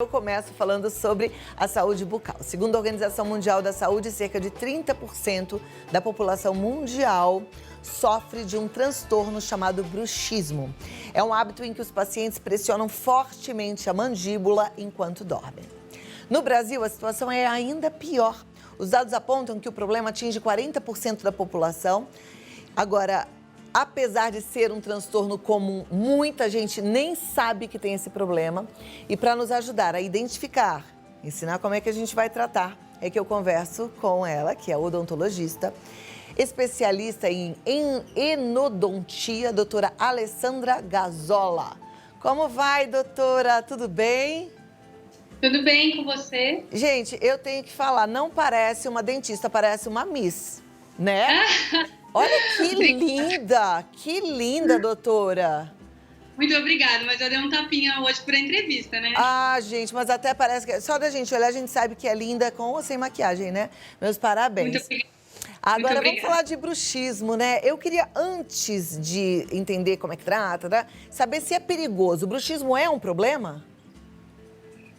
Eu começo falando sobre a saúde bucal. Segundo a Organização Mundial da Saúde, cerca de 30% da população mundial sofre de um transtorno chamado bruxismo. É um hábito em que os pacientes pressionam fortemente a mandíbula enquanto dormem. No Brasil, a situação é ainda pior. Os dados apontam que o problema atinge 40% da população. Agora, apesar de ser um transtorno comum, muita gente nem sabe que tem esse problema. E para nos ajudar a identificar, ensinar como é que a gente vai tratar, é que eu converso com ela, que é odontologista, especialista em endodontia, doutora Alessandra Gazzola. Como vai, doutora? Tudo bem? Tudo bem com você? Gente, eu tenho que falar, não parece uma dentista, parece uma miss, né? Olha que linda, doutora. Muito obrigada, mas eu dei um tapinha hoje por entrevista, né? Ah, gente, mas até parece que... Só da gente olhar, a gente sabe que é linda com ou sem maquiagem, né? Meus parabéns. Muito obrigada. Agora, vamos falar de bruxismo, né? Eu queria, antes de entender como é que trata, né, saber se é perigoso. O bruxismo é um problema?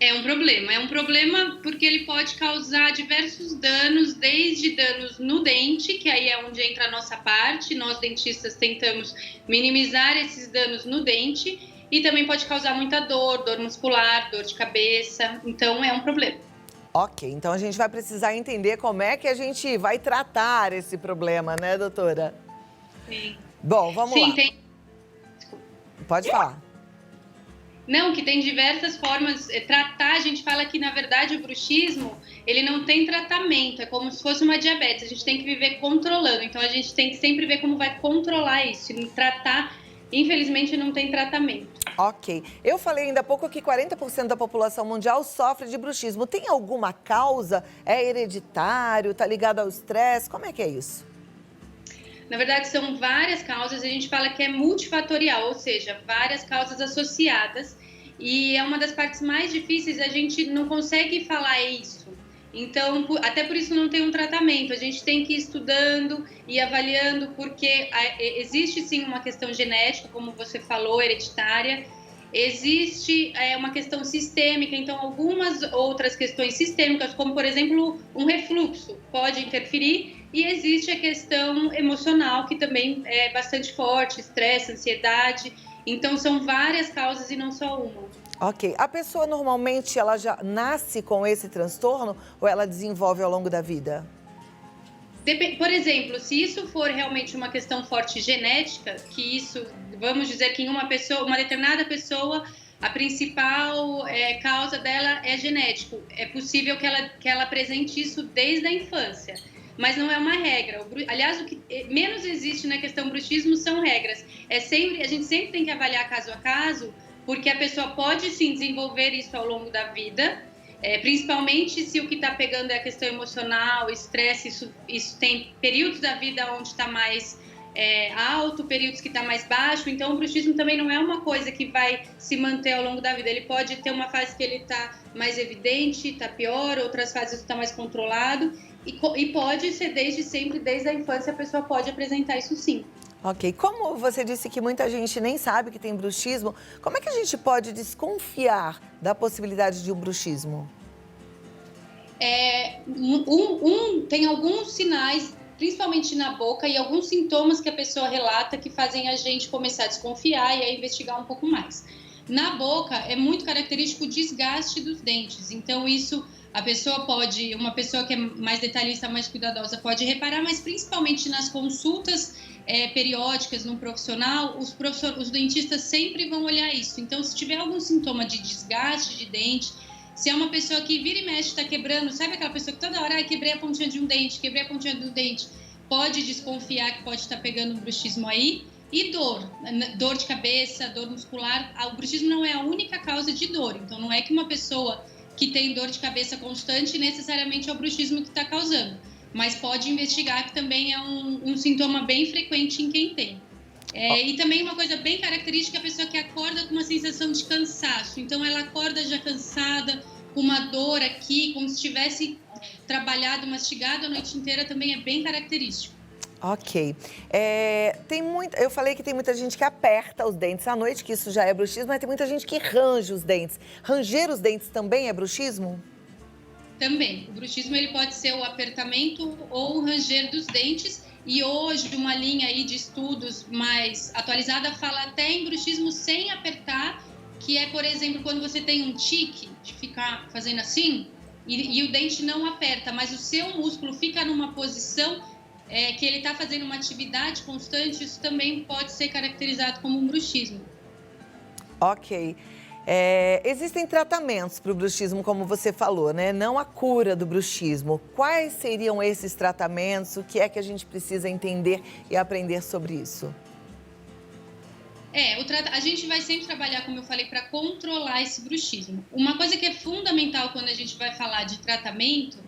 É um problema porque ele pode causar diversos danos, desde danos no dente, que aí é onde entra a nossa parte, nós dentistas tentamos minimizar esses danos no dente, e também pode causar muita dor, dor muscular, dor de cabeça, então é um problema. Ok, então a gente vai precisar entender como é que a gente vai tratar esse problema, né, doutora? Sim. Bom, vamos lá. Pode falar. Não, que tem diversas formas. Tratar, a gente fala que, na verdade, o bruxismo, ele não tem tratamento, é como se fosse uma diabetes, a gente tem que viver controlando, então a gente tem que sempre ver como vai controlar isso, e tratar, infelizmente, não tem tratamento. Ok. Eu falei ainda há pouco que 40% da população mundial sofre de bruxismo. Tem alguma causa? É hereditário? Tá ligado ao estresse? Como é que é isso? Na verdade, são várias causas, a gente fala que é multifatorial, ou seja, várias causas associadas, e é uma das partes mais difíceis, a gente não consegue falar isso. Então, até por isso não tem um tratamento, a gente tem que ir estudando e avaliando, porque existe sim uma questão genética, como você falou, hereditária, existe uma questão sistêmica, então algumas outras questões sistêmicas, como por exemplo um refluxo, pode interferir, e existe a questão emocional, que também é bastante forte, estresse, ansiedade, então são várias causas e não só uma. Ok. A pessoa normalmente ela já nasce com esse transtorno ou ela desenvolve ao longo da vida? Por exemplo, se isso for realmente uma questão forte genética, que isso, vamos dizer que em uma determinada pessoa, a principal causa dela é genético. É possível que ela apresente isso desde a infância, mas não é uma regra. Aliás, o que menos existe na questão bruxismo são regras. A gente sempre tem que avaliar caso a caso, porque a pessoa pode sim desenvolver isso ao longo da vida, principalmente se o que está pegando é a questão emocional, estresse, isso tem períodos da vida onde está mais alto, períodos que está mais baixo, então o bruxismo também não é uma coisa que vai se manter ao longo da vida, ele pode ter uma fase que ele está mais evidente, está pior, outras fases está mais controlado, e pode ser desde sempre, desde a infância, a pessoa pode apresentar isso sim. Ok. Como você disse que muita gente nem sabe que tem bruxismo, como é que a gente pode desconfiar da possibilidade de um bruxismo? Tem alguns sinais, principalmente na boca, e alguns sintomas que a pessoa relata que fazem a gente começar a desconfiar e a investigar um pouco mais. Na boca, é muito característico o desgaste dos dentes, então isso... uma pessoa que é mais detalhista, mais cuidadosa, pode reparar, mas principalmente nas consultas periódicas num profissional, os dentistas sempre vão olhar isso. Então, se tiver algum sintoma de desgaste de dente, se é uma pessoa que vira e mexe, está quebrando, sabe aquela pessoa que toda hora, quebrei a pontinha de um dente, quebrei a pontinha do dente, pode desconfiar que pode estar pegando um bruxismo aí. E dor de cabeça, dor muscular. O bruxismo não é a única causa de dor, então não é que uma pessoa que tem dor de cabeça constante, necessariamente é o bruxismo que está causando. Mas pode investigar que também é um sintoma bem frequente em quem tem. E também uma coisa bem característica, a pessoa que acorda com uma sensação de cansaço. Então ela acorda já cansada, com uma dor aqui, como se tivesse trabalhado, mastigado a noite inteira, também é bem característico. Ok. Eu falei que tem muita gente que aperta os dentes à noite, que isso já é bruxismo, mas tem muita gente que range os dentes. Ranger os dentes também é bruxismo? Também. O bruxismo ele pode ser o apertamento ou o ranger dos dentes. E hoje uma linha aí de estudos mais atualizada fala até em bruxismo sem apertar, que é, por exemplo, quando você tem um tique de ficar fazendo assim e o dente não aperta, mas o seu músculo fica numa posição que ele está fazendo uma atividade constante, isso também pode ser caracterizado como um bruxismo. Ok. Existem tratamentos para o bruxismo, como você falou, né? Não a cura do bruxismo. Quais seriam esses tratamentos? O que é que a gente precisa entender e aprender sobre isso? A gente vai sempre trabalhar, como eu falei, para controlar esse bruxismo. Uma coisa que é fundamental quando a gente vai falar de tratamento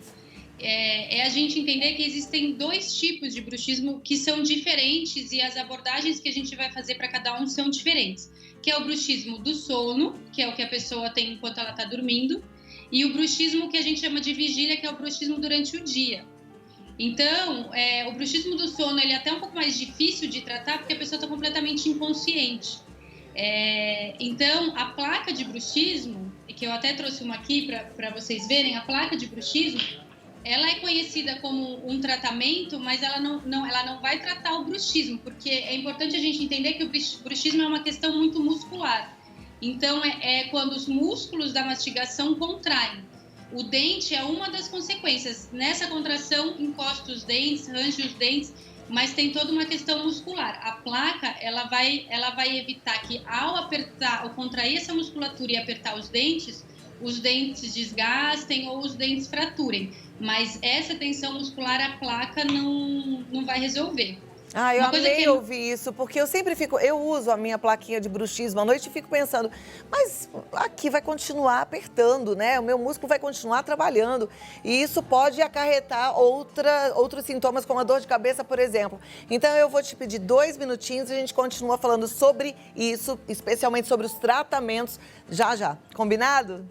é a gente entender que existem dois tipos de bruxismo que são diferentes e as abordagens que a gente vai fazer para cada um são diferentes. Que é o bruxismo do sono, que é o que a pessoa tem enquanto ela está dormindo, e o bruxismo que a gente chama de vigília, que é o bruxismo durante o dia. Então, o bruxismo do sono ele é até um pouco mais difícil de tratar porque a pessoa está completamente inconsciente. Então, a placa de bruxismo, que eu até trouxe uma aqui para vocês verem, a placa de bruxismo, ela é conhecida como um tratamento, mas ela não vai tratar o bruxismo, porque é importante a gente entender que o bruxismo é uma questão muito muscular. Então, é quando os músculos da mastigação contraem. O dente é uma das consequências. Nessa contração, encosta os dentes, range os dentes, mas tem toda uma questão muscular. A placa, ela vai evitar que ao contrair essa musculatura e apertar os dentes desgastem ou os dentes fraturem. Mas essa tensão muscular, a placa não vai resolver. Eu amei ouvir isso, porque eu uso a minha plaquinha de bruxismo à noite e fico pensando, mas aqui vai continuar apertando, né? O meu músculo vai continuar trabalhando e isso pode acarretar outros sintomas, como a dor de cabeça, por exemplo. Então eu vou te pedir 2 minutinhos e a gente continua falando sobre isso, especialmente sobre os tratamentos, já. Combinado?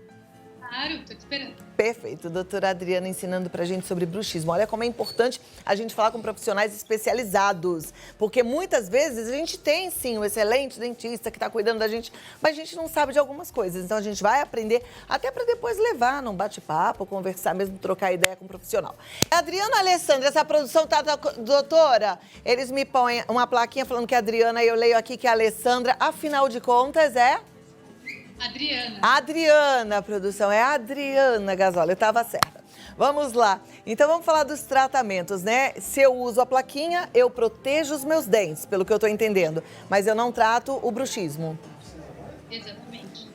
Claro, tô te esperando. Perfeito. Doutora Adriana ensinando pra gente sobre bruxismo. Olha como é importante a gente falar com profissionais especializados. Porque muitas vezes a gente tem, sim, um excelente dentista que tá cuidando da gente, mas a gente não sabe de algumas coisas. Então a gente vai aprender até pra depois levar num bate-papo, conversar mesmo, trocar ideia com um profissional. Adriana Alessandra, essa produção tá... Doutora, eles me põem uma plaquinha falando que é Adriana e eu leio aqui que é Alessandra. Afinal de contas, Adriana, produção, é Adriana Gasoli, eu estava certa. Vamos lá. Então vamos falar dos tratamentos, né? Se eu uso a plaquinha, eu protejo os meus dentes, pelo que eu estou entendendo. Mas eu não trato o bruxismo. Exatamente.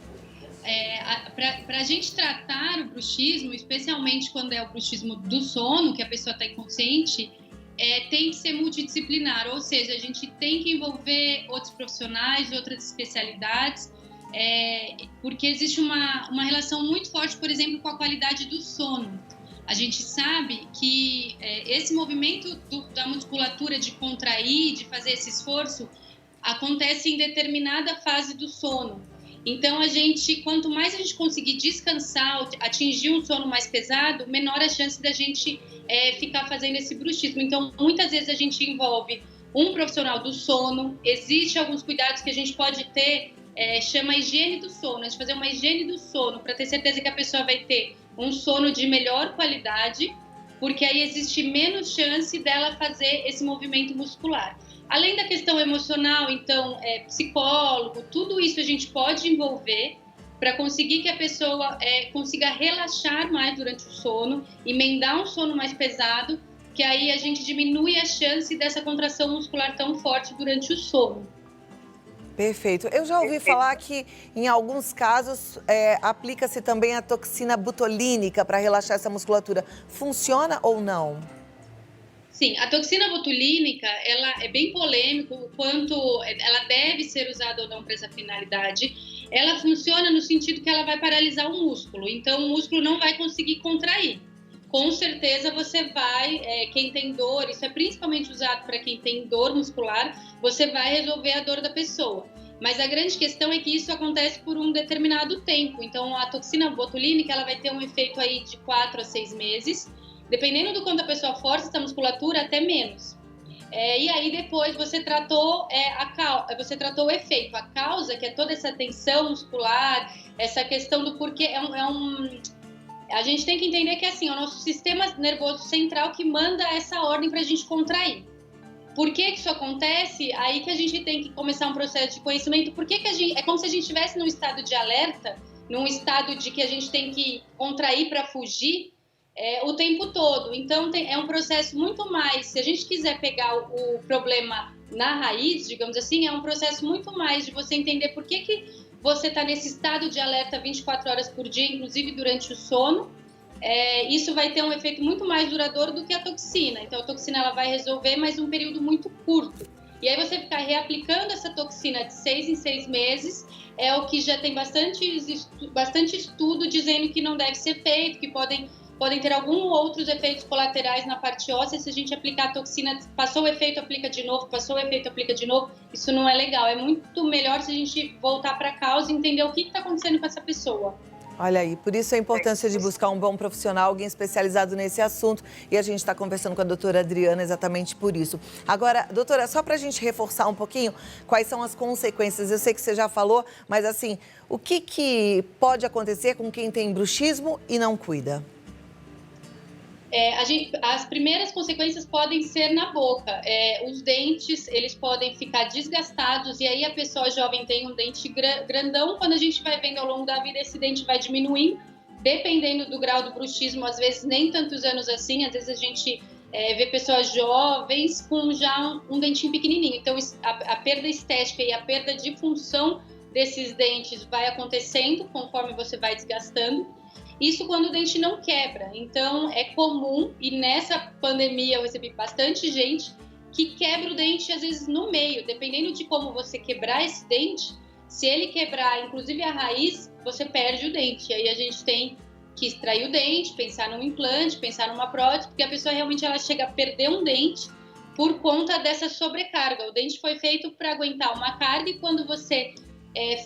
Para a gente tratar o bruxismo, especialmente quando é o bruxismo do sono, que a pessoa está inconsciente, tem que ser multidisciplinar, ou seja, a gente tem que envolver outros profissionais, outras especialidades, porque existe uma relação muito forte, por exemplo, com a qualidade do sono. A gente sabe que esse movimento da musculatura de contrair, de fazer esse esforço, acontece em determinada fase do sono. Então, quanto mais a gente conseguir descansar, atingir um sono mais pesado, menor a chance da gente ficar fazendo esse bruxismo. Então, muitas vezes a gente envolve um profissional do sono, existem alguns cuidados que a gente pode ter, chama higiene do sono, a gente fazer uma higiene do sono para ter certeza que a pessoa vai ter um sono de melhor qualidade, porque aí existe menos chance dela fazer esse movimento muscular. Além da questão emocional, então, psicólogo, tudo isso a gente pode envolver para conseguir que a pessoa consiga relaxar mais durante o sono, emendar um sono mais pesado, que aí a gente diminui a chance dessa contração muscular tão forte durante o sono. Perfeito. Eu já ouvi falar que, em alguns casos, aplica-se também a toxina botulínica para relaxar essa musculatura. Funciona ou não? Sim, a toxina botulínica, ela é bem polêmico o quanto ela deve ser usada ou não para essa finalidade. Ela funciona no sentido que ela vai paralisar o músculo, então o músculo não vai conseguir contrair. Com certeza você vai, quem tem dor, isso é principalmente usado para quem tem dor muscular, você vai resolver a dor da pessoa. Mas a grande questão é que isso acontece por um determinado tempo. Então a toxina botulínica, ela vai ter um efeito aí de 4 a 6 meses, dependendo do quanto a pessoa força essa musculatura, até menos. E aí depois você tratou você tratou o efeito, a causa, que é toda essa tensão muscular, essa questão do porquê a gente tem que entender que assim, é o nosso sistema nervoso central que manda essa ordem para a gente contrair. Por que isso acontece? Aí que a gente tem que começar um processo de conhecimento. Por que é como se a gente estivesse num estado de alerta, num estado de que a gente tem que contrair para fugir o tempo todo. Então, é um processo muito mais... Se a gente quiser pegar o problema na raiz, digamos assim, é um processo muito mais de você entender por que você está nesse estado de alerta 24 horas por dia, inclusive durante o sono. Isso vai ter um efeito muito mais duradouro do que a toxina. Então, a toxina ela vai resolver, mas um período muito curto. E aí você ficar reaplicando essa toxina de 6 em 6 meses é o que já tem bastante estudo dizendo que não deve ser feito, que podem ter alguns outros efeitos colaterais na parte óssea. Se a gente aplicar a toxina, passou o efeito, aplica de novo, passou o efeito, aplica de novo. Isso não é legal. É muito melhor se a gente voltar para a causa e entender o que está acontecendo com essa pessoa. Olha aí, por isso a importância de buscar um bom profissional, alguém especializado nesse assunto. E a gente está conversando com a doutora Adriana exatamente por isso. Agora, doutora, só para a gente reforçar um pouquinho, quais são as consequências? Eu sei que você já falou, mas assim, o que pode acontecer com quem tem bruxismo e não cuida? As primeiras consequências podem ser na boca. Os dentes, eles podem ficar desgastados e aí a pessoa jovem tem um dente grandão. Quando a gente vai vendo ao longo da vida, esse dente vai diminuindo, dependendo do grau do bruxismo, às vezes nem tantos anos assim. Às vezes a gente vê pessoas jovens com já um dentinho pequenininho. Então, a perda estética e a perda de função desses dentes vai acontecendo conforme você vai desgastando. Isso quando o dente não quebra. Então, é comum, e nessa pandemia eu recebi bastante gente que quebra o dente, às vezes, no meio. Dependendo de como você quebrar esse dente, se ele quebrar, inclusive a raiz, você perde o dente. Aí a gente tem que extrair o dente, pensar num implante, pensar numa prótese, porque a pessoa realmente ela chega a perder um dente por conta dessa sobrecarga. O dente foi feito para aguentar uma carga e quando você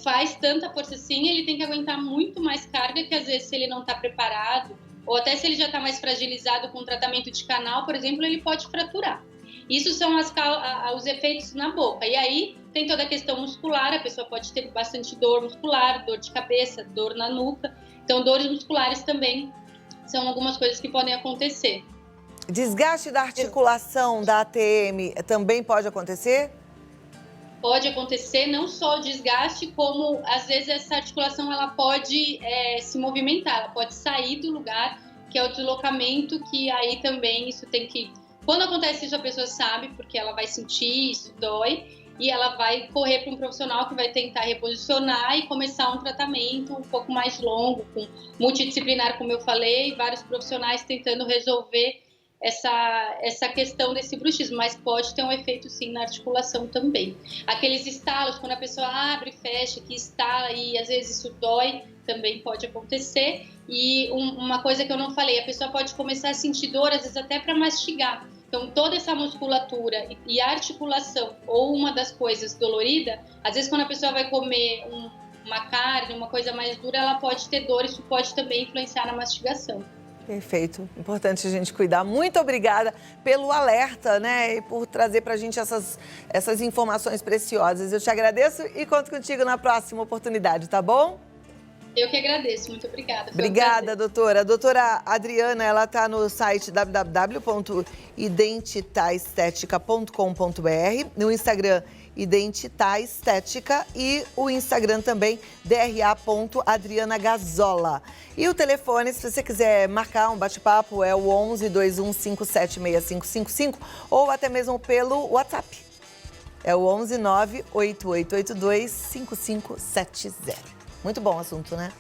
faz tanta força assim, ele tem que aguentar muito mais carga que às vezes se ele não está preparado ou até se ele já está mais fragilizado com tratamento de canal, por exemplo, ele pode fraturar. Isso são os efeitos na boca. E aí tem toda a questão muscular, a pessoa pode ter bastante dor muscular, dor de cabeça, dor na nuca. Então, dores musculares também são algumas coisas que podem acontecer. Desgaste da articulação da ATM também pode acontecer? Pode acontecer não só o desgaste, como às vezes essa articulação ela pode se movimentar, ela pode sair do lugar, que é o deslocamento, que aí também isso tem que... Quando acontece isso, a pessoa sabe, porque ela vai sentir, isso dói, e ela vai correr para um profissional que vai tentar reposicionar e começar um tratamento um pouco mais longo, com multidisciplinar, como eu falei, vários profissionais tentando resolver essa questão desse bruxismo, mas pode ter um efeito sim na articulação também. Aqueles estalos, quando a pessoa abre e fecha, que estala e às vezes isso dói, também pode acontecer. E uma coisa que eu não falei, a pessoa pode começar a sentir dor, às vezes até para mastigar. Então toda essa musculatura e a articulação, ou uma das coisas dolorida, às vezes quando a pessoa vai comer uma carne, uma coisa mais dura, ela pode ter dor, isso pode também influenciar na mastigação. Perfeito. Importante a gente cuidar. Muito obrigada pelo alerta, né? E por trazer pra gente essas informações preciosas. Eu te agradeço e conto contigo na próxima oportunidade, tá bom? Eu que agradeço. Muito obrigada. Obrigada, doutora. A doutora Adriana, ela tá no site www.identitaestética.com.br, no Instagram Identitar Estética e o Instagram também, dra.adrianagazola. E o telefone, se você quiser marcar um bate-papo, é o 11 21 57 6555 ou até mesmo pelo WhatsApp. É o 11 98882 5570. Muito bom o assunto, né?